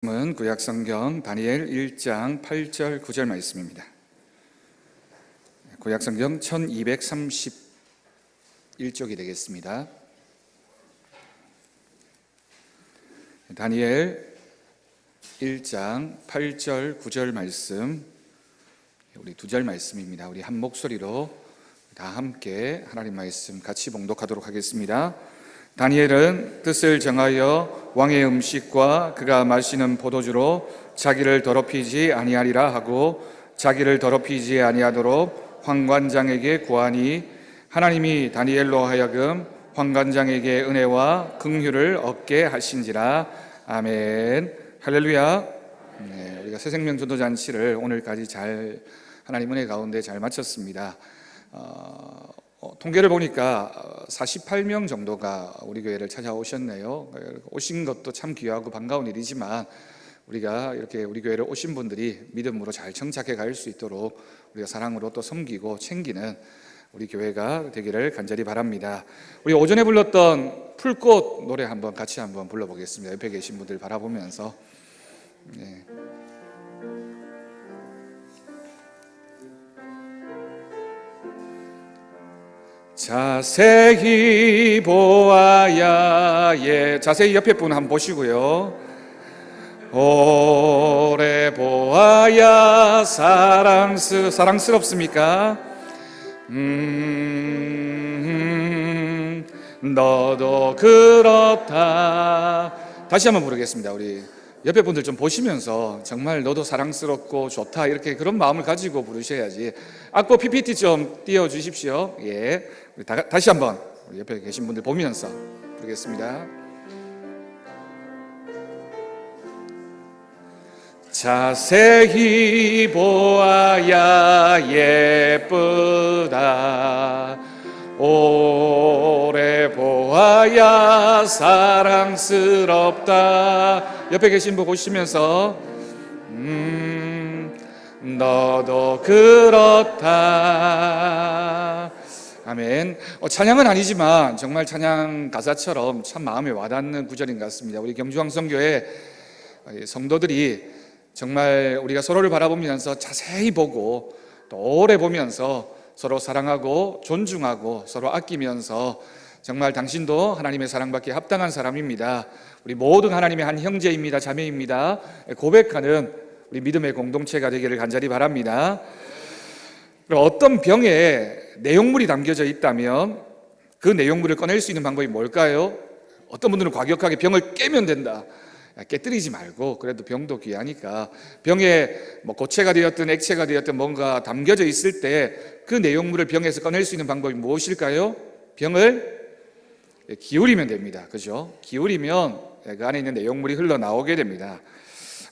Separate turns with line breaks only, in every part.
말씀은 구약성경 다니엘 1장 8절 9절 말씀입니다. 구약성경 1231쪽이 되겠습니다. 다니엘 1장 8절 9절 말씀, 우리 두 절 말씀입니다. 우리 한 목소리로 다 함께 하나님 말씀 같이 봉독하도록 하겠습니다. 다니엘은 뜻을 정하여 왕의 음식과 그가 마시는 포도주로 자기를 더럽히지 아니하리라 하고 자기를 더럽히지 아니하도록 황관장에게 구하니 하나님이 다니엘로 하여금 황관장에게 은혜와 긍휼을 얻게 하신지라. 아멘. 할렐루야. 우리가 새생명 전도잔치를 오늘까지 잘 하나님 은혜 가운데 잘 마쳤습니다. 통계를 보니까 48명 정도가 우리 교회를 찾아오셨네요. 오신 것도 참 귀하고 반가운 일이지만 우리가 이렇게 우리 교회를 오신 분들이 믿음으로 잘 정착해 갈 수 있도록 우리가 사랑으로 또 섬기고 챙기는 우리 교회가 되기를 간절히 바랍니다. 우리 오전에 불렀던 풀꽃 노래 같이 한번 불러보겠습니다. 옆에 계신 분들 바라보면서. 네. 자세히 보아야 자세히 옆에 분 한번 보시고요. 오래 보아야 사랑스럽습니까? 너도 그렇다. 다시 한번 부르겠습니다. 우리 옆에 분들 좀 보시면서 정말 너도 사랑스럽고 좋다 이렇게 그런 마음을 가지고 부르셔야지. 악보 PPT 좀 띄워주십시오. 예, 다시 한번 우리 옆에 계신 분들 보면서 부르겠습니다. 자세히 보아야 예쁘다. 오래 보아야 사랑스럽다. 옆에 계신 분 보시면서 너도 그렇다. 아멘. 찬양은 아니지만 정말 찬양 가사처럼 참 마음에 와닿는 구절인 것 같습니다. 우리 경주왕성교회 성도들이 정말 우리가 서로를 바라보면서 자세히 보고 또 오래 보면서 서로 사랑하고 존중하고 서로 아끼면서 정말 당신도 하나님의 사랑받기에 합당한 사람입니다. 우리 모든 하나님의 한 형제입니다. 자매입니다. 고백하는 우리 믿음의 공동체가 되기를 간절히 바랍니다. 어떤 병에 내용물이 담겨져 있다면 그 내용물을 꺼낼 수 있는 방법이 뭘까요? 어떤 분들은 과격하게 병을 깨면 된다. 깨뜨리지 말고 그래도 병도 귀하니까 병에 고체가 되었든 액체가 되었든 뭔가 담겨져 있을 때 그 내용물을 병에서 꺼낼 수 있는 방법이 무엇일까요? 병을 기울이면 됩니다. 그죠? 기울이면 그 안에 있는 내용물이 흘러나오게 됩니다.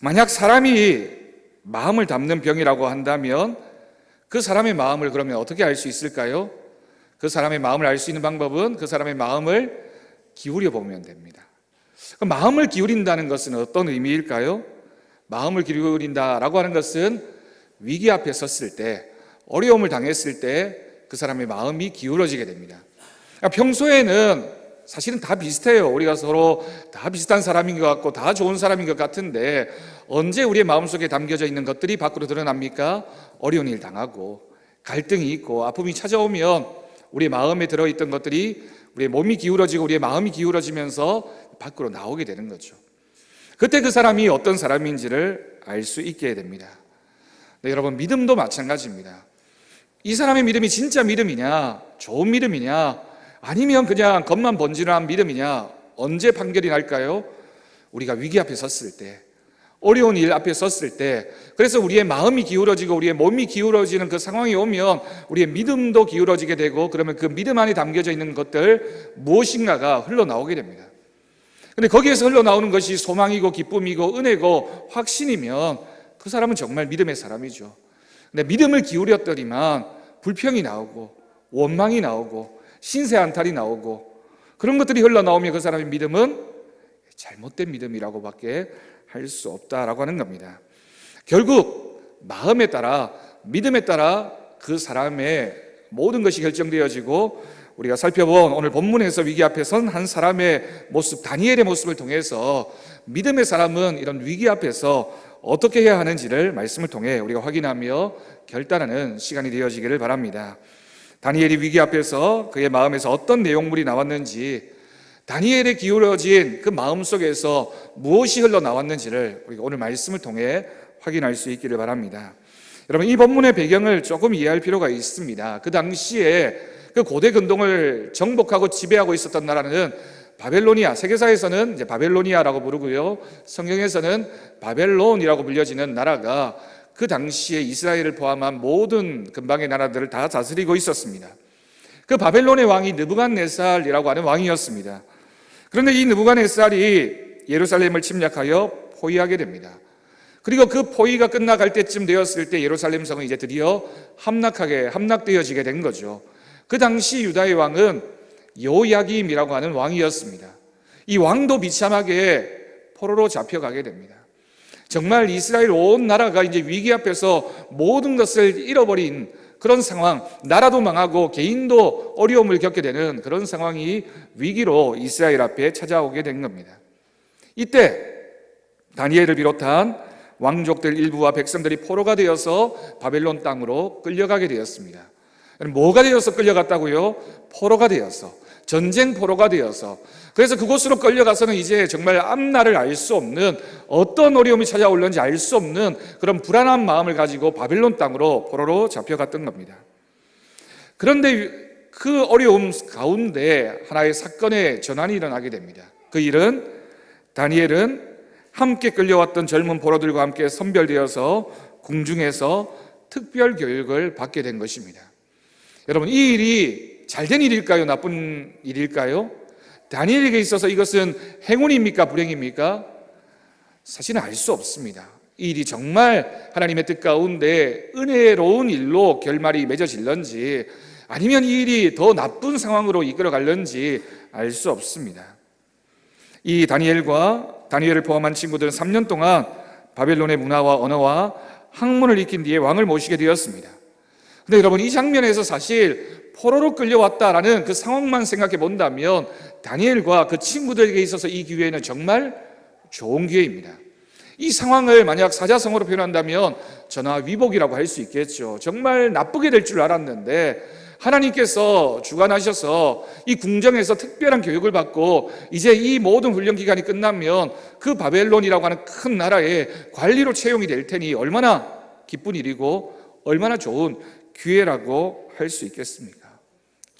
만약 사람이 마음을 담는 병이라고 한다면 그 사람의 마음을 그러면 어떻게 알 수 있을까요? 그 사람의 마음을 알 수 있는 방법은 그 사람의 마음을 기울여 보면 됩니다. 마음을 기울인다는 것은 어떤 의미일까요? 마음을 기울인다라고 하는 것은 위기 앞에 섰을 때, 어려움을 당했을 때 그 사람의 마음이 기울어지게 됩니다. 평소에는 사실은 다 비슷해요. 우리가 서로 다 비슷한 사람인 것 같고 다 좋은 사람인 것 같은데 언제 우리의 마음속에 담겨져 있는 것들이 밖으로 드러납니까? 어려운 일 당하고 갈등이 있고 아픔이 찾아오면 우리의 마음에 들어있던 것들이 우리의 몸이 기울어지고 우리의 마음이 기울어지면서 밖으로 나오게 되는 거죠. 그때 그 사람이 어떤 사람인지를 알 수 있게 됩니다. 네, 여러분, 믿음도 마찬가지입니다. 이 사람의 믿음이 진짜 믿음이냐, 좋은 믿음이냐, 아니면 그냥 겉만 번지르한 믿음이냐, 언제 판결이 날까요? 우리가 위기 앞에 섰을 때, 어려운 일 앞에 섰을 때, 그래서 우리의 마음이 기울어지고 우리의 몸이 기울어지는 그 상황이 오면 우리의 믿음도 기울어지게 되고, 그러면 그 믿음 안에 담겨져 있는 것들 무엇인가가 흘러나오게 됩니다. 근데 거기에서 흘러나오는 것이 소망이고 기쁨이고 은혜고 확신이면 그 사람은 정말 믿음의 사람이죠. 근데 믿음을 기울였더니만 불평이 나오고 원망이 나오고 신세한탄이 나오고 그런 것들이 흘러나오면 그 사람의 믿음은 잘못된 믿음이라고밖에 할 수 없다라고 하는 겁니다. 결국 마음에 따라 믿음에 따라 그 사람의 모든 것이 결정되어지고 우리가 살펴본 오늘 본문에서 위기 앞에 선 한 사람의 모습, 다니엘의 모습을 통해서 믿음의 사람은 이런 위기 앞에서 어떻게 해야 하는지를 말씀을 통해 우리가 확인하며 결단하는 시간이 되어지기를 바랍니다. 다니엘이 위기 앞에서 그의 마음에서 어떤 내용물이 나왔는지, 다니엘에 기울어진 그 마음 속에서 무엇이 흘러나왔는지를 우리가 오늘 말씀을 통해 확인할 수 있기를 바랍니다. 여러분, 이 본문의 배경을 조금 이해할 필요가 있습니다. 그 당시에 그 고대 근동을 정복하고 지배하고 있었던 나라는 바벨로니아, 세계사에서는 이제 바벨로니아라고 부르고요, 성경에서는 바벨론이라고 불려지는 나라가 그 당시에 이스라엘을 포함한 모든 근방의 나라들을 다 다스리고 있었습니다. 그 바벨론의 왕이 느부갓네살이라고 하는 왕이었습니다. 그런데 이 느부갓네살이 예루살렘을 침략하여 포위하게 됩니다. 그리고 그 포위가 끝나갈 때쯤 되었을 때 예루살렘 성은 이제 드디어 함락되어지게 된 거죠. 그 당시 유다의 왕은 요야김이라고 하는 왕이었습니다. 이 왕도 비참하게 포로로 잡혀가게 됩니다. 정말 이스라엘 온 나라가 이제 위기 앞에서 모든 것을 잃어버린 그런 상황, 나라도 망하고 개인도 어려움을 겪게 되는 그런 상황이 위기로 이스라엘 앞에 찾아오게 된 겁니다. 이때 다니엘을 비롯한 왕족들 일부와 백성들이 포로가 되어서 바벨론 땅으로 끌려가게 되었습니다. 뭐가 되어서 끌려갔다고요? 포로가 되어서, 전쟁 포로가 되어서. 그래서 그곳으로 끌려가서는 이제 정말 앞날을 알 수 없는, 어떤 어려움이 찾아올는지 알 수 없는 그런 불안한 마음을 가지고 바벨론 땅으로 포로로 잡혀갔던 겁니다. 그런데 그 어려움 가운데 하나의 사건의 전환이 일어나게 됩니다. 그 일은 다니엘은 함께 끌려왔던 젊은 포로들과 함께 선별되어서 궁중에서 특별 교육을 받게 된 것입니다. 여러분, 이 일이 잘된 일일까요? 나쁜 일일까요? 다니엘에게 있어서 이것은 행운입니까? 불행입니까? 사실은 알 수 없습니다. 이 일이 정말 하나님의 뜻 가운데 은혜로운 일로 결말이 맺어질런지, 아니면 이 일이 더 나쁜 상황으로 이끌어갈는지 알 수 없습니다. 이 다니엘을 포함한 친구들은 3년 동안 바벨론의 문화와 언어와 학문을 익힌 뒤에 왕을 모시게 되었습니다. 근데 여러분, 이 장면에서 사실 포로로 끌려왔다라는 그 상황만 생각해 본다면 다니엘과 그 친구들에게 있어서 이 기회는 정말 좋은 기회입니다. 이 상황을 만약 사자성어로 표현한다면 전화위복이라고 할 수 있겠죠. 정말 나쁘게 될 줄 알았는데 하나님께서 주관하셔서 이 궁정에서 특별한 교육을 받고 이제 이 모든 훈련 기간이 끝나면 그 바벨론이라고 하는 큰 나라의 관리로 채용이 될 테니 얼마나 기쁜 일이고 얼마나 좋은 기회라고 할 수 있겠습니까?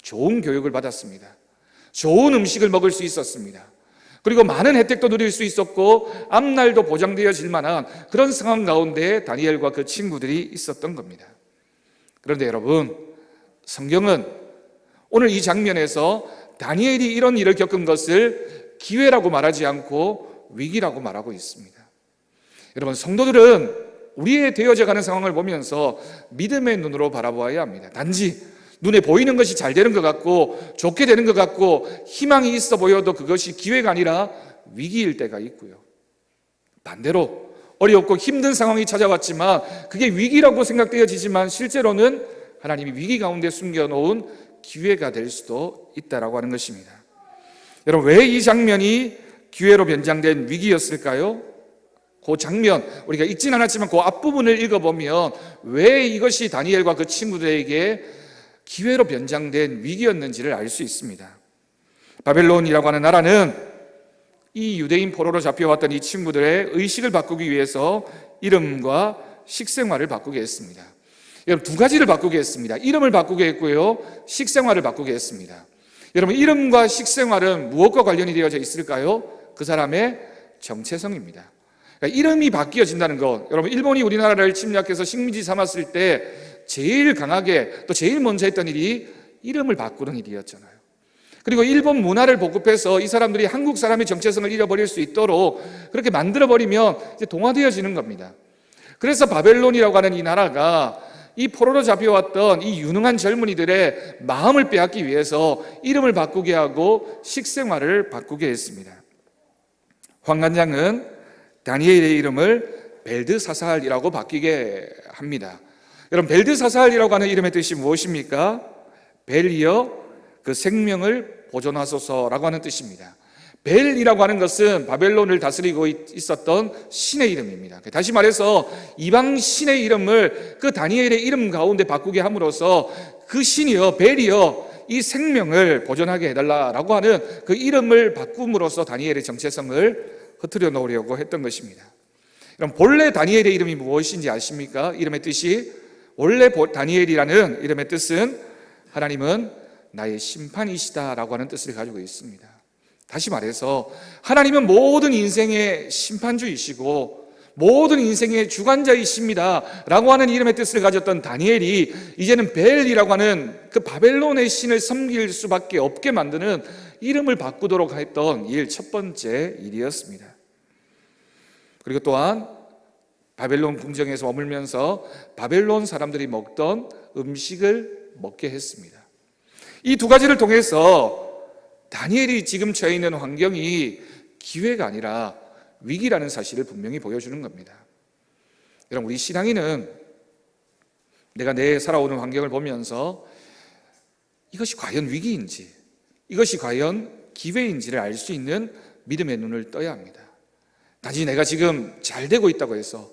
좋은 교육을 받았습니다. 좋은 음식을 먹을 수 있었습니다. 그리고 많은 혜택도 누릴 수 있었고 앞날도 보장되어질 만한 그런 상황 가운데 다니엘과 그 친구들이 있었던 겁니다. 그런데 여러분, 성경은 오늘 이 장면에서 다니엘이 이런 일을 겪은 것을 기회라고 말하지 않고 위기라고 말하고 있습니다. 여러분, 성도들은 우리의 되어져가는 상황을 보면서 믿음의 눈으로 바라보아야 합니다. 단지 눈에 보이는 것이 잘 되는 것 같고 좋게 되는 것 같고 희망이 있어 보여도 그것이 기회가 아니라 위기일 때가 있고요, 반대로 어렵고 힘든 상황이 찾아왔지만 그게 위기라고 생각되어지지만 실제로는 하나님이 위기 가운데 숨겨놓은 기회가 될 수도 있다라고 하는 것입니다. 여러분, 왜 이 장면이 기회로 변장된 위기였을까요? 그 장면 우리가 읽진 않았지만 그 앞부분을 읽어보면 왜 이것이 다니엘과 그 친구들에게 기회로 변장된 위기였는지를 알 수 있습니다. 바벨론이라고 하는 나라는 이 유대인 포로로 잡혀왔던 이 친구들의 의식을 바꾸기 위해서 이름과 식생활을 바꾸게 했습니다. 여러분, 두 가지를 바꾸게 했습니다. 이름을 바꾸게 했고요, 식생활을 바꾸게 했습니다. 여러분, 이름과 식생활은 무엇과 관련이 되어져 있을까요? 그 사람의 정체성입니다. 그러니까 이름이 바뀌어진다는 것, 여러분, 일본이 우리나라를 침략해서 식민지 삼았을 때 제일 강하게 또 제일 먼저 했던 일이 이름을 바꾸는 일이었잖아요. 그리고 일본 문화를 복급해서 이 사람들이 한국 사람의 정체성을 잃어버릴 수 있도록 그렇게 만들어버리면 이제 동화되어지는 겁니다. 그래서 바벨론이라고 하는 이 나라가 이 포로로 잡혀왔던 이 유능한 젊은이들의 마음을 빼앗기 위해서 이름을 바꾸게 하고 식생활을 바꾸게 했습니다. 황관장은 다니엘의 이름을 벨드사살이라고 바뀌게 합니다. 여러분, 벨드사살이라고 하는 이름의 뜻이 무엇입니까? 벨이여 그 생명을 보존하소서라고 하는 뜻입니다. 벨이라고 하는 것은 바벨론을 다스리고 있었던 신의 이름입니다. 다시 말해서 이방 신의 이름을 그 다니엘의 이름 가운데 바꾸게 함으로써 그 신이여, 벨이여, 이 생명을 보존하게 해달라라고 하는 그 이름을 바꿈으로써 다니엘의 정체성을 흐트려 놓으려고 했던 것입니다. 그럼 본래 다니엘의 이름이 무엇인지 아십니까? 이름의 뜻이, 원래 다니엘이라는 이름의 뜻은 하나님은 나의 심판이시다라고 하는 뜻을 가지고 있습니다. 다시 말해서 하나님은 모든 인생의 심판주이시고 모든 인생의 주관자이십니다 라고 하는 이름의 뜻을 가졌던 다니엘이 이제는 벨이라고 하는 그 바벨론의 신을 섬길 수밖에 없게 만드는 이름을 바꾸도록 했던 일, 첫 번째 일이었습니다. 그리고 또한 바벨론 궁정에서 머물면서 바벨론 사람들이 먹던 음식을 먹게 했습니다. 이 두 가지를 통해서 다니엘이 지금 처해 있는 환경이 기회가 아니라 위기라는 사실을 분명히 보여주는 겁니다. 여러분, 우리 신앙인은 내가 내 살아오는 환경을 보면서 이것이 과연 위기인지, 이것이 과연 기회인지를 알 수 있는 믿음의 눈을 떠야 합니다. 단지 내가 지금 잘 되고 있다고 해서,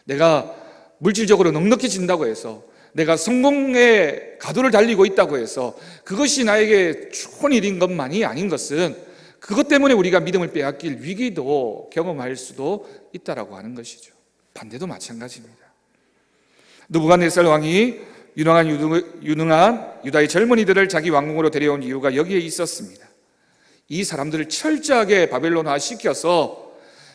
내가 물질적으로 넉넉해진다고 해서, 내가 성공의 가도를 달리고 있다고 해서 그것이 나에게 좋은 일인 것만이 아닌 것은, 그것 때문에 우리가 믿음을 빼앗길 위기도 경험할 수도 있다라고 하는 것이죠. 반대도 마찬가지입니다. 느부갓네살 왕이 유능한 유다의 젊은이들을 자기 왕궁으로 데려온 이유가 여기에 있었습니다. 이 사람들을 철저하게 바벨론화 시켜서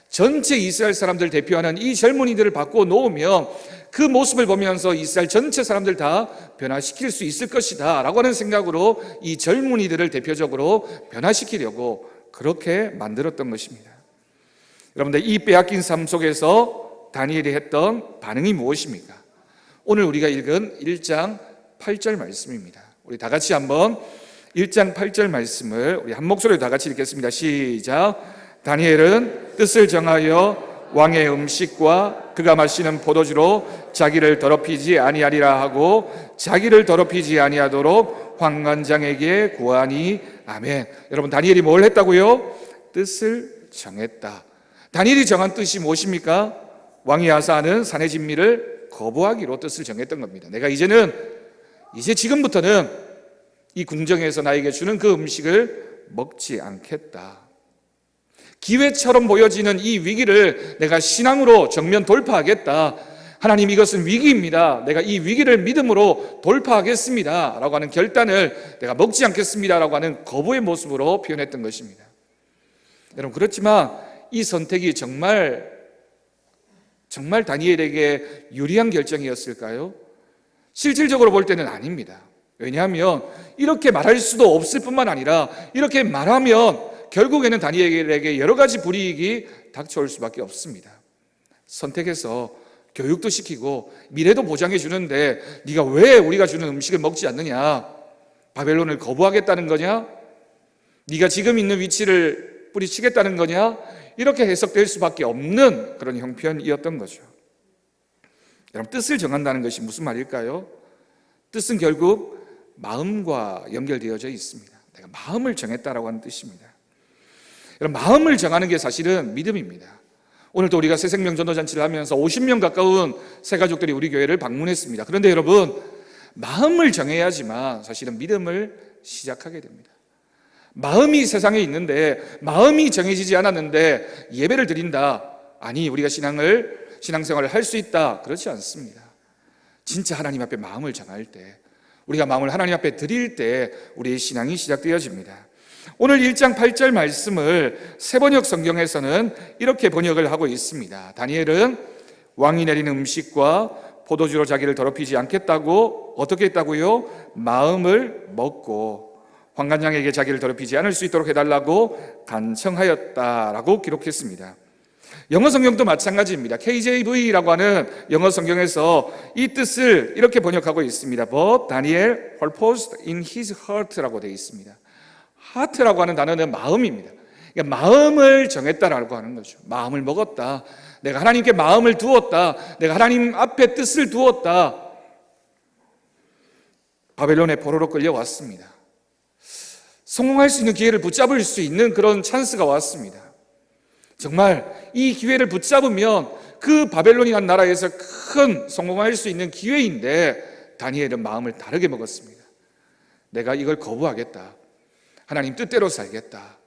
전체 이스라엘 사람들 대표하는 이 젊은이들을 바꿔 놓으면 그 모습을 보면서 이스라엘 전체 사람들 다 변화시킬 수 있을 것이다 라고 하는 생각으로 이 젊은이들을 대표적으로 변화시키려고 그렇게 만들었던 것입니다. 여러분들, 이 빼앗긴 삶 속에서 다니엘이 했던 반응이 무엇입니까? 오늘 우리가 읽은 1장 8절 말씀입니다. 우리 다 같이 한번 1장 8절 말씀을 우리 한 목소리로 다 같이 읽겠습니다. 시작. 다니엘은 뜻을 정하여 왕의 음식과 그가 마시는 포도주로 자기를 더럽히지 아니하리라 하고 자기를 더럽히지 아니하도록 환관장에게 구하니. 아멘. 여러분, 다니엘이 뭘 했다고요? 뜻을 정했다. 다니엘이 정한 뜻이 무엇입니까? 왕이 하사하는 산의 진미를 거부하기로 뜻을 정했던 겁니다. 내가 이제 지금부터는 이 궁정에서 나에게 주는 그 음식을 먹지 않겠다. 기회처럼 보여지는 이 위기를 내가 신앙으로 정면 돌파하겠다. 하나님, 이것은 위기입니다. 내가 이 위기를 믿음으로 돌파하겠습니다 라고 하는 결단을, 내가 먹지 않겠습니다 라고 하는 거부의 모습으로 표현했던 것입니다. 여러분, 그렇지만 이 선택이 정말 다니엘에게 유리한 결정이었을까요? 실질적으로 볼 때는 아닙니다. 왜냐하면 이렇게 말할 수도 없을 뿐만 아니라 이렇게 말하면 결국에는 다니엘에게 여러 가지 불이익이 닥쳐올 수밖에 없습니다. 선택해서 교육도 시키고 미래도 보장해 주는데 네가 왜 우리가 주는 음식을 먹지 않느냐? 바벨론을 거부하겠다는 거냐? 네가 지금 있는 위치를 뿌리치겠다는 거냐? 이렇게 해석될 수밖에 없는 그런 형편이었던 거죠. 여러분, 뜻을 정한다는 것이 무슨 말일까요? 뜻은 결국 마음과 연결되어져 있습니다. 내가 마음을 정했다라고 하는 뜻입니다. 여러분, 마음을 정하는 게 사실은 믿음입니다. 오늘도 우리가 새생명 전도잔치를 하면서 50명 가까운 새가족들이 우리 교회를 방문했습니다. 그런데 여러분, 마음을 정해야지만 사실은 믿음을 시작하게 됩니다. 마음이 세상에 있는데 마음이 정해지지 않았는데 예배를 드린다, 아니 우리가 신앙생활을 할 수 있다, 그렇지 않습니다. 진짜 하나님 앞에 마음을 정할 때, 우리가 마음을 하나님 앞에 드릴 때 우리의 신앙이 시작되어집니다. 오늘 1장 8절 말씀을 새번역 성경에서는 이렇게 번역을 하고 있습니다. 다니엘은 왕이 내리는 음식과 포도주로 자기를 더럽히지 않겠다고 어떻게 했다고요? 마음을 먹고 환관장에게 자기를 더럽히지 않을 수 있도록 해달라고 간청하였다라고 기록했습니다. 영어 성경도 마찬가지입니다. KJV라고 하는 영어 성경에서 이 뜻을 이렇게 번역하고 있습니다. But Daniel purposed in his heart라고 되어 있습니다. 하트라고 하는 단어는 마음입니다. 그러니까 마음을 정했다라고 하는 거죠. 마음을 먹었다. 내가 하나님께 마음을 두었다. 내가 하나님 앞에 뜻을 두었다. 바벨론에 포로로 끌려왔습니다. 성공할 수 있는 기회를 붙잡을 수 있는 그런 찬스가 왔습니다. 정말 이 기회를 붙잡으면 그 바벨론이라는 나라에서 큰 성공할 수 있는 기회인데 다니엘은 마음을 다르게 먹었습니다. 내가 이걸 거부하겠다. 하나님 뜻대로 살겠다.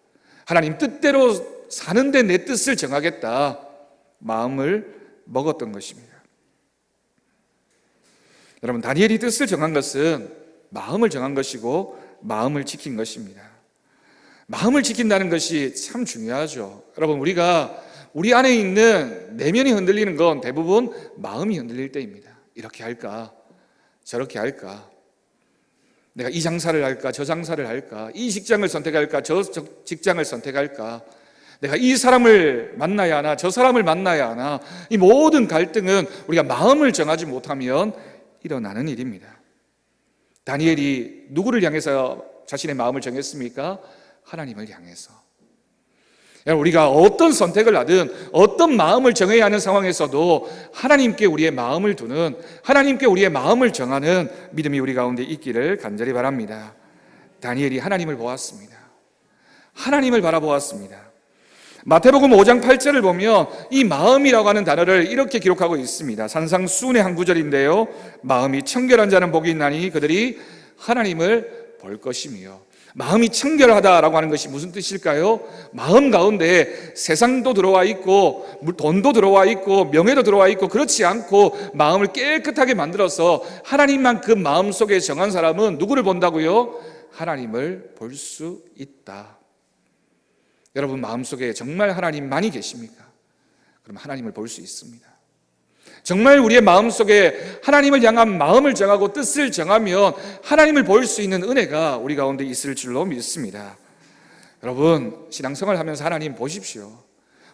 하나님 뜻대로 사는데 내 뜻을 정하겠다. 마음을 먹었던 것입니다. 여러분, 다니엘이 뜻을 정한 것은 마음을 정한 것이고 마음을 지킨 것입니다. 마음을 지킨다는 것이 참 중요하죠. 여러분, 우리가 우리 안에 있는 내면이 흔들리는 건 대부분 마음이 흔들릴 때입니다. 이렇게 할까? 저렇게 할까? 내가 이 장사를 할까? 저 장사를 할까? 이 직장을 선택할까? 저 직장을 선택할까? 내가 이 사람을 만나야 하나? 저 사람을 만나야 하나? 이 모든 갈등은 우리가 마음을 정하지 못하면 일어나는 일입니다. 다니엘이 누구를 향해서 자신의 마음을 정했습니까? 하나님을 향해서. 우리가 어떤 선택을 하든 어떤 마음을 정해야 하는 상황에서도 하나님께 우리의 마음을 두는, 하나님께 우리의 마음을 정하는 믿음이 우리 가운데 있기를 간절히 바랍니다. 다니엘이 하나님을 보았습니다. 하나님을 바라보았습니다. 마태복음 5장 8절을 보면 이 마음이라고 하는 단어를 이렇게 기록하고 있습니다. 산상수훈의 한 구절인데요, 마음이 청결한 자는 복이 있나니 그들이 하나님을 볼 것이며. 마음이 청결하다라고 하는 것이 무슨 뜻일까요? 마음 가운데 세상도 들어와 있고 돈도 들어와 있고 명예도 들어와 있고 그렇지 않고 마음을 깨끗하게 만들어서 하나님만 그 마음 속에 정한 사람은 누구를 본다고요? 하나님을 볼 수 있다. 여러분, 마음속에 정말 하나님만이 계십니까? 그럼 하나님을 볼 수 있습니다. 정말 우리의 마음속에 하나님을 향한 마음을 정하고 뜻을 정하면 하나님을 볼 수 있는 은혜가 우리 가운데 있을 줄로 믿습니다. 여러분, 신앙생활 하면서 하나님 보십시오.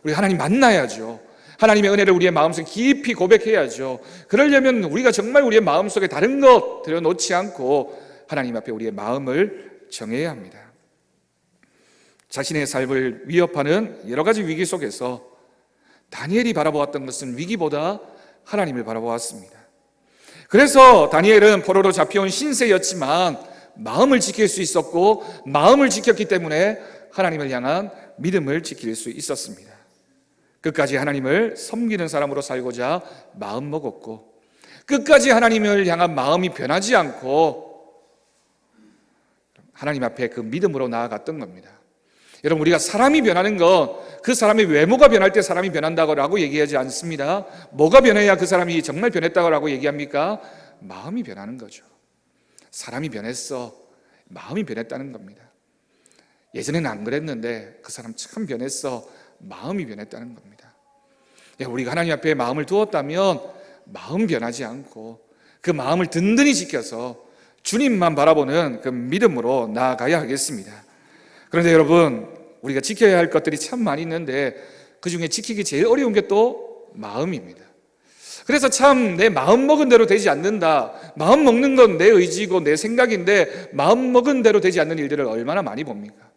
우리 하나님 만나야죠. 하나님의 은혜를 우리의 마음속에 깊이 고백해야죠. 그러려면 우리가 정말 우리의 마음속에 다른 것 들여놓지 않고 하나님 앞에 우리의 마음을 정해야 합니다. 자신의 삶을 위협하는 여러 가지 위기 속에서 다니엘이 바라보았던 것은 위기보다 하나님을 바라보았습니다. 그래서 다니엘은 포로로 잡혀온 신세였지만 마음을 지킬 수 있었고 마음을 지켰기 때문에 하나님을 향한 믿음을 지킬 수 있었습니다. 끝까지 하나님을 섬기는 사람으로 살고자 마음 먹었고 끝까지 하나님을 향한 마음이 변하지 않고 하나님 앞에 그 믿음으로 나아갔던 겁니다. 여러분, 우리가 사람이 변하는 건 그 사람의 외모가 변할 때 사람이 변한다고 얘기하지 않습니다. 뭐가 변해야 그 사람이 정말 변했다고 얘기합니까? 마음이 변하는 거죠. 사람이 변했어, 마음이 변했다는 겁니다. 예전에는 안 그랬는데 그 사람 참 변했어, 마음이 변했다는 겁니다. 우리가 하나님 앞에 마음을 두었다면 마음 변하지 않고 그 마음을 든든히 지켜서 주님만 바라보는 그 믿음으로 나아가야 하겠습니다. 그런데 여러분, 우리가 지켜야 할 것들이 참 많이 있는데 그 중에 지키기 제일 어려운 게 또 마음입니다. 그래서 참 내 마음 먹은 대로 되지 않는다, 마음 먹는 건 내 의지고 내 생각인데 마음 먹은 대로 되지 않는 일들을 얼마나 많이 봅니까?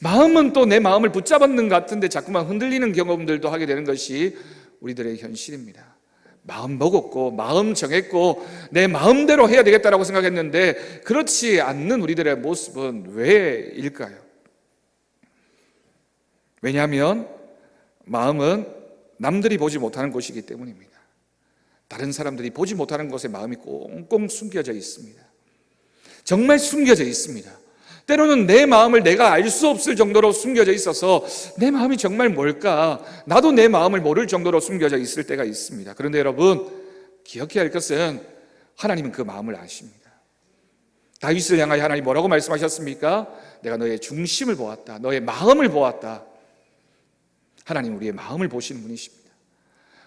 마음은 또 내 마음을 붙잡았는 것 같은데 자꾸만 흔들리는 경험들도 하게 되는 것이 우리들의 현실입니다. 마음 먹었고 마음 정했고 내 마음대로 해야 되겠다라고 생각했는데 그렇지 않는 우리들의 모습은 왜일까요? 왜냐하면 마음은 남들이 보지 못하는 곳이기 때문입니다. 다른 사람들이 보지 못하는 곳에 마음이 꽁꽁 숨겨져 있습니다. 정말 숨겨져 있습니다. 때로는 내 마음을 내가 알 수 없을 정도로 숨겨져 있어서 내 마음이 정말 뭘까? 나도 내 마음을 모를 정도로 숨겨져 있을 때가 있습니다. 그런데 여러분, 기억해야 할 것은 하나님은 그 마음을 아십니다. 다윗을 향하여 하나님 뭐라고 말씀하셨습니까? 내가 너의 중심을 보았다, 너의 마음을 보았다. 하나님 우리의 마음을 보시는 분이십니다.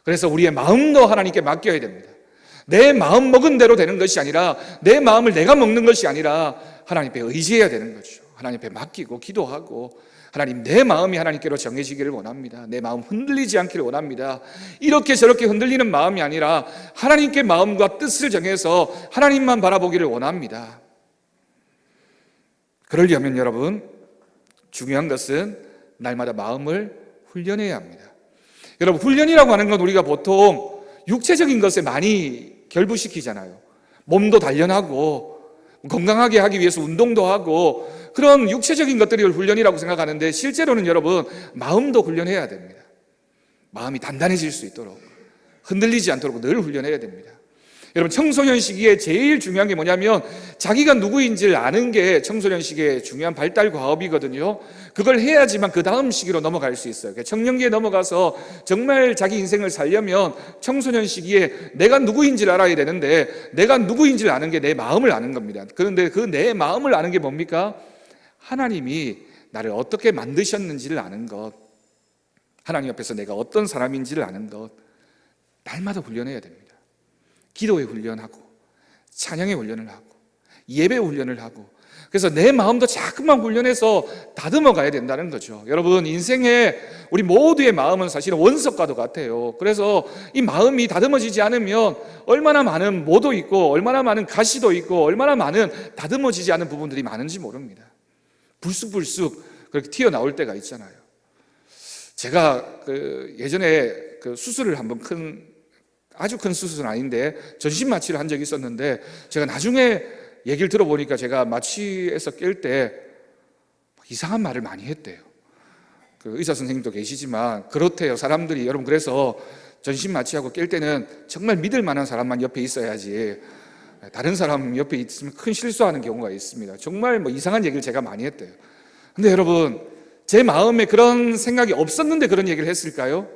그래서 우리의 마음도 하나님께 맡겨야 됩니다. 내 마음 먹은 대로 되는 것이 아니라 내 마음을 내가 먹는 것이 아니라 하나님 앞에 의지해야 되는 거죠. 하나님 앞에 맡기고 기도하고 하나님, 내 마음이 하나님께로 정해지기를 원합니다. 내 마음 흔들리지 않기를 원합니다. 이렇게 저렇게 흔들리는 마음이 아니라 하나님께 마음과 뜻을 정해서 하나님만 바라보기를 원합니다. 그러려면 여러분, 중요한 것은 날마다 마음을 훈련해야 합니다. 여러분, 훈련이라고 하는 건 우리가 보통 육체적인 것에 많이 결부시키잖아요. 몸도 단련하고 건강하게 하기 위해서 운동도 하고 그런 육체적인 것들이 훈련이라고 생각하는데 실제로는 여러분 마음도 훈련해야 됩니다. 마음이 단단해질 수 있도록 흔들리지 않도록 늘 훈련해야 됩니다. 여러분 청소년 시기에 제일 중요한 게 뭐냐면 자기가 누구인지를 아는 게 청소년 시기의 중요한 발달 과업이거든요. 그걸 해야지만 그 다음 시기로 넘어갈 수 있어요. 청년기에 넘어가서 정말 자기 인생을 살려면 청소년 시기에 내가 누구인지를 알아야 되는데 내가 누구인지를 아는 게 내 마음을 아는 겁니다. 그런데 그 내 마음을 아는 게 뭡니까? 하나님이 나를 어떻게 만드셨는지를 아는 것, 하나님 앞에서 내가 어떤 사람인지를 아는 것, 날마다 훈련해야 됩니다. 기도의 훈련하고 찬양의 훈련을 하고 예배 훈련을 하고 그래서 내 마음도 자꾸만 훈련해서 다듬어 가야 된다는 거죠. 여러분 인생에 우리 모두의 마음은 사실은 원석과도 같아요. 그래서 이 마음이 다듬어지지 않으면 얼마나 많은 모도 있고 얼마나 많은 가시도 있고 얼마나 많은 다듬어지지 않은 부분들이 많은지 모릅니다. 불쑥불쑥 그렇게 튀어나올 때가 있잖아요. 제가 예전에 수술을 한번 아주 큰 수술은 아닌데 전신 마취를 한 적이 있었는데 제가 나중에 얘기를 들어보니까 제가 마취에서 깰 때 이상한 말을 많이 했대요. 의사 선생님도 계시지만 그렇대요. 사람들이 여러분 그래서 전신 마취하고 깰 때는 정말 믿을 만한 사람만 옆에 있어야지 다른 사람 옆에 있으면 큰 실수하는 경우가 있습니다. 정말 이상한 얘기를 제가 많이 했대요. 근데 여러분 제 마음에 그런 생각이 없었는데 그런 얘기를 했을까요?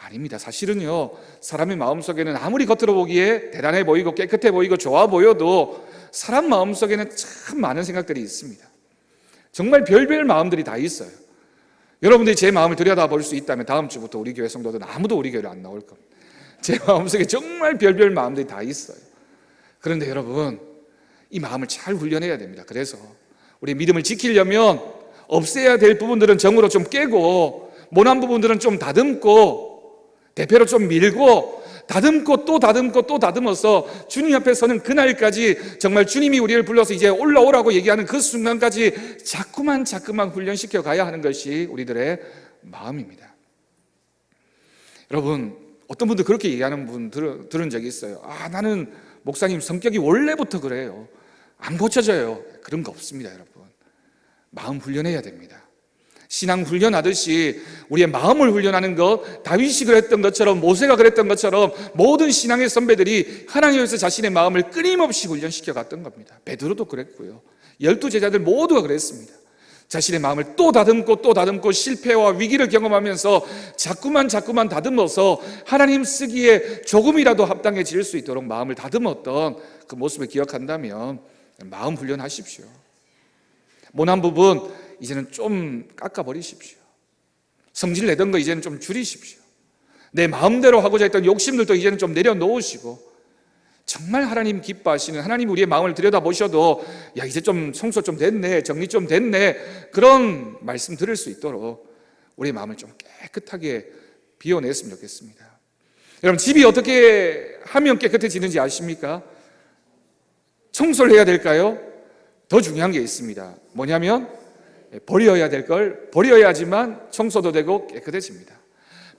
아닙니다. 사실은요 사람의 마음속에는 아무리 겉으로 보기에 대단해 보이고 깨끗해 보이고 좋아 보여도 사람 마음속에는 참 많은 생각들이 있습니다. 정말 별별 마음들이 다 있어요. 여러분들이 제 마음을 들여다볼 수 있다면 다음 주부터 우리 교회 성도들은 아무도 우리 교회로 안 나올 겁니다. 제 마음속에 정말 별별 마음들이 다 있어요. 그런데 여러분 이 마음을 잘 훈련해야 됩니다. 그래서 우리 믿음을 지키려면 없애야 될 부분들은 정으로 좀 깨고 모난 부분들은 좀 다듬고 대표로 좀 밀고 다듬고 또 다듬고 또 다듬어서 주님 앞에 서는 그날까지 정말 주님이 우리를 불러서 이제 올라오라고 얘기하는 그 순간까지 자꾸만 훈련시켜 가야 하는 것이 우리들의 마음입니다. 여러분 어떤 분들 그렇게 얘기하는 분 들은 적이 있어요. 나는 목사님 성격이 원래부터 그래요. 안 고쳐져요. 그런 거 없습니다. 여러분 마음 훈련해야 됩니다. 신앙 훈련하듯이 우리의 마음을 훈련하는 것, 다윗이 그랬던 것처럼 모세가 그랬던 것처럼 모든 신앙의 선배들이 하나님께서 자신의 마음을 끊임없이 훈련시켜 갔던 겁니다. 베드로도 그랬고요. 12제자들 모두가 그랬습니다. 자신의 마음을 또 다듬고 실패와 위기를 경험하면서 자꾸만 다듬어서 하나님 쓰기에 조금이라도 합당해질 수 있도록 마음을 다듬었던 그 모습을 기억한다면 마음 훈련하십시오. 모난 부분 이제는 좀 깎아버리십시오. 성질 내던 거 이제는 좀 줄이십시오. 내 마음대로 하고자 했던 욕심들도 이제는 좀 내려놓으시고 정말 하나님 기뻐하시는 하나님 우리의 마음을 들여다보셔도 야 이제 좀 청소 좀 됐네 정리 좀 됐네 그런 말씀 들을 수 있도록 우리의 마음을 좀 깨끗하게 비워냈으면 좋겠습니다. 여러분 집이 어떻게 하면 깨끗해지는지 아십니까? 청소를 해야 될까요? 더 중요한 게 있습니다. 뭐냐면 버려야 될 걸 버려야지만 청소도 되고 깨끗해집니다.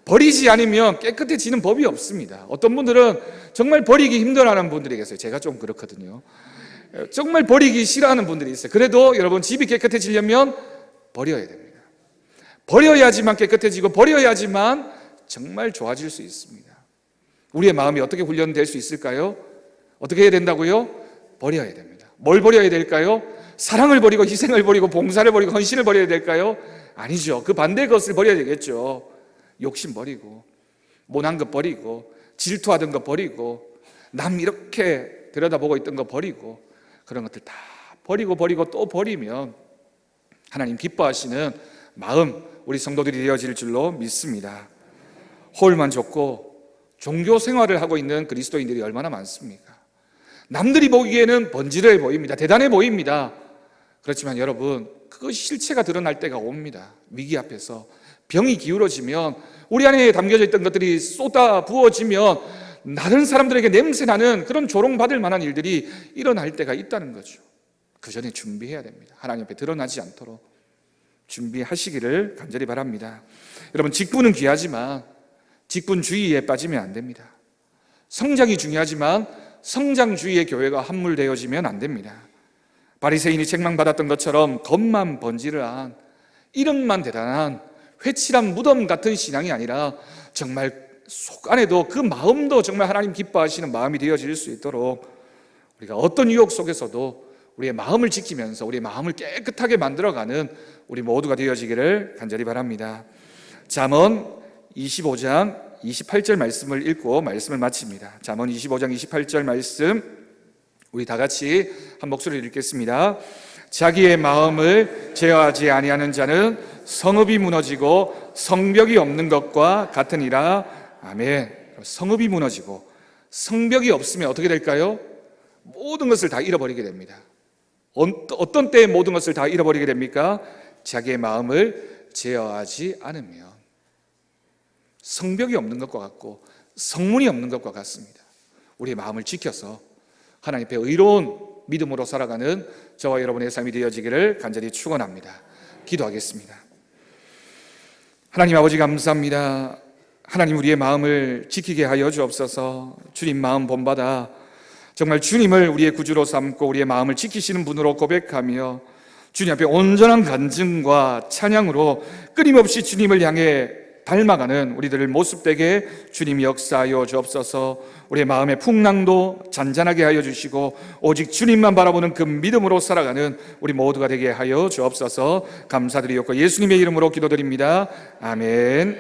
버리지 않으면 깨끗해지는 법이 없습니다. 어떤 분들은 정말 버리기 힘들어하는 분들이 계세요. 제가 좀 그렇거든요. 정말 버리기 싫어하는 분들이 있어요. 그래도 여러분 집이 깨끗해지려면 버려야 됩니다. 버려야지만 깨끗해지고 버려야지만 정말 좋아질 수 있습니다. 우리의 마음이 어떻게 훈련될 수 있을까요? 어떻게 해야 된다고요? 버려야 됩니다. 뭘 버려야 될까요? 사랑을 버리고 희생을 버리고 봉사를 버리고 헌신을 버려야 될까요? 아니죠. 그 반대의 것을 버려야 되겠죠. 욕심 버리고 모난 것 버리고 질투하던 거 버리고 남 이렇게 들여다보고 있던 거 버리고 그런 것들 다 버리고 또 버리면 하나님 기뻐하시는 마음 우리 성도들이 되어질 줄로 믿습니다. 호울만 좁고 종교 생활을 하고 있는 그리스도인들이 얼마나 많습니까? 남들이 보기에는 번지르해 보입니다. 대단해 보입니다. 그렇지만 여러분 그것이 실체가 드러날 때가 옵니다. 위기 앞에서 병이 기울어지면 우리 안에 담겨져 있던 것들이 쏟아 부어지면 다른 사람들에게 냄새나는 그런 조롱받을 만한 일들이 일어날 때가 있다는 거죠. 그 전에 준비해야 됩니다. 하나님 앞에 드러나지 않도록 준비하시기를 간절히 바랍니다. 여러분 직분은 귀하지만 직분주의에 빠지면 안 됩니다. 성장이 중요하지만 성장주의의 교회가 함몰되어지면 안 됩니다. 바리새인이 책망받았던 것처럼 겉만 번지르한, 이름만 대단한 회칠한 무덤 같은 신앙이 아니라 정말 속 안에도 그 마음도 정말 하나님 기뻐하시는 마음이 되어질 수 있도록 우리가 어떤 유혹 속에서도 우리의 마음을 지키면서 우리의 마음을 깨끗하게 만들어가는 우리 모두가 되어지기를 간절히 바랍니다. 잠언 25장 28절 말씀을 읽고 말씀을 마칩니다. 잠언 25장 28절 말씀 우리 다 같이 한 목소리를 읽겠습니다. 자기의 마음을 제어하지 아니하는 자는 성읍이 무너지고 성벽이 없는 것과 같으니라. 아멘. 성읍이 무너지고 성벽이 없으면 어떻게 될까요? 모든 것을 다 잃어버리게 됩니다. 어떤 때에 모든 것을 다 잃어버리게 됩니까? 자기의 마음을 제어하지 않으면. 성벽이 없는 것과 같고 성문이 없는 것과 같습니다. 우리의 마음을 지켜서 하나님 앞에 의로운 믿음으로 살아가는 저와 여러분의 삶이 되어지기를 간절히 축원합니다. 기도하겠습니다. 하나님 아버지 감사합니다. 하나님 우리의 마음을 지키게 하여 주옵소서. 주님 마음 본받아 정말 주님을 우리의 구주로 삼고 우리의 마음을 지키시는 분으로 고백하며 주님 앞에 온전한 간증과 찬양으로 끊임없이 주님을 향해 닮아가는 우리들을 모습되게 주님이 역사하여 주옵소서. 우리의 마음의 풍랑도 잔잔하게 하여 주시고 오직 주님만 바라보는 그 믿음으로 살아가는 우리 모두가 되게 하여 주옵소서. 감사드리옵고 예수님의 이름으로 기도드립니다. 아멘.